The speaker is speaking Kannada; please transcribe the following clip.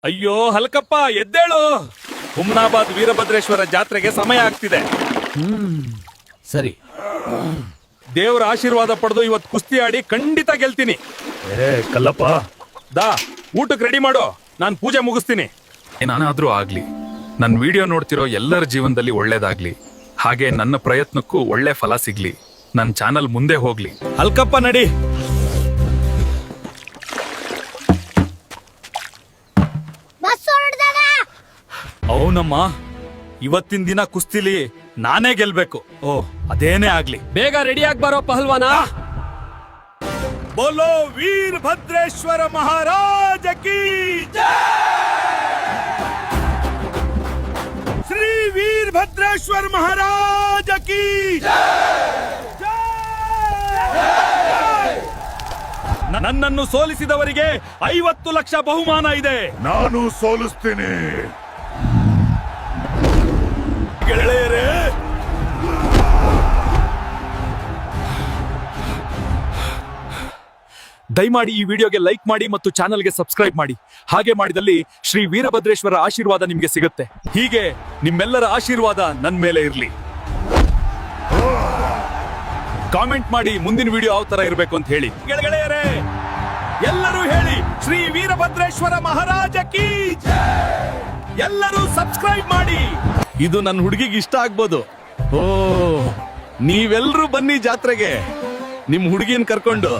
ಅಯ್ಯೋ ಹಲ್ಕಪ್ಪ ಎದ್ದೇಳು. ಹುಮ್ನಾಬಾದ್ ವೀರಭದ್ರೇಶ್ವರ ಜಾತ್ರೆಗೆ ಸಮಯ ಆಗ್ತಿದೆ. ಸರಿ, ದೇವರ ಆಶೀರ್ವಾದ ಪಡೆದು ಇವತ್ತು ಕುಸ್ತಿ ಆಡಿ ಖಂಡಿತ ಗೆಲ್ತೀನಿ. ಕಲ್ಲಪ್ಪ, ದಾ ಊಟಕ್ಕೆ ರೆಡಿ ಮಾಡು, ನಾನು ಪೂಜೆ ಮುಗಿಸ್ತೀನಿ. ಏನಾದ್ರೂ ಆಗ್ಲಿ, ನನ್ನ ವಿಡಿಯೋ ನೋಡ್ತಿರೋ ಎಲ್ಲರ ಜೀವನದಲ್ಲಿ ಒಳ್ಳೇದಾಗ್ಲಿ, ಹಾಗೆ ನನ್ನ ಪ್ರಯತ್ನಕ್ಕೂ ಒಳ್ಳೆ ಫಲ ಸಿಗ್ಲಿ, ನನ್ನ ಚಾನಲ್ ಮುಂದೆ ಹೋಗ್ಲಿ. ಹಲ್ಕಪ್ಪ ನಡಿ. ಅವನಮ್ಮ, ಇವತ್ತಿನ ದಿನ ಕುಸ್ತಿಲಿ ನಾನೇ ಗೆಲ್ಬೇಕು. ಓ ಅದೇನೇ ಆಗ್ಲಿ, ಬೇಗ ರೆಡಿ ಆಗ್ಬಾರೋ ಪಹಲ್ವಾನ. ಬೋಲೋ ವೀರಭದ್ರೇಶ್ವರ ಮಹಾರಾಜ ಕೀ ಜೈ. ಶ್ರೀ ವೀರಭದ್ರೇಶ್ವರ ಮಹಾರಾಜ ಕೀ ಜೈ. ನನ್ನನ್ನು ಸೋಲಿಸಿದವರಿಗೆ 50 ಲಕ್ಷ ಬಹುಮಾನ ಇದೆ. ನಾನು ಸೋಲಿಸ್ತೀನಿ. ಗೆಳೆಯರೇ, ದಯಮಾಡಿ ಈ ವಿಡಿಯೋಗೆ ಲೈಕ್ ಮಾಡಿ ಮತ್ತು ಚಾನಲ್ಗೆ ಸಬ್ಸ್ಕ್ರೈಬ್ ಮಾಡಿ. ಹಾಗೆ ಮಾಡಿದಲ್ಲಿ ಶ್ರೀ ವೀರಭದ್ರೇಶ್ವರ ಆಶೀರ್ವಾದ ನಿಮಗೆ ಸಿಗುತ್ತೆ. ಹೀಗೆ ನಿಮ್ಮೆಲ್ಲರ ಆಶೀರ್ವಾದ ನನ್ನ ಮೇಲೆ ಇರಲಿ. ಕಾಮೆಂಟ್ ಮಾಡಿ ಮುಂದಿನ ವಿಡಿಯೋ ಯಾವ ತರ ಇರಬೇಕು ಅಂತ ಹೇಳಿ. ಗೆಳೆಯರೇ, ಎಲ್ಲರೂ ಹೇಳಿ ಶ್ರೀ ವೀರಭದ್ರೇಶ್ವರ ಮಹಾರಾಜ ಕೀ ಜೈ. ಎಲ್ಲರೂ ಸಬ್ಸ್ಕ್ರೈಬ್ ಮಾಡಿ. ಇದು ನನ್ನ ಹುಡುಗಿಗೆ ಇಷ್ಟ ಆಗ್ಬೋದು. ಓ, ನೀವೆಲ್ಲರೂ ಬನ್ನಿ ಜಾತ್ರೆಗೆ, ನಿಮ್ ಹುಡುಗಿನ ಕರ್ಕೊಂಡು.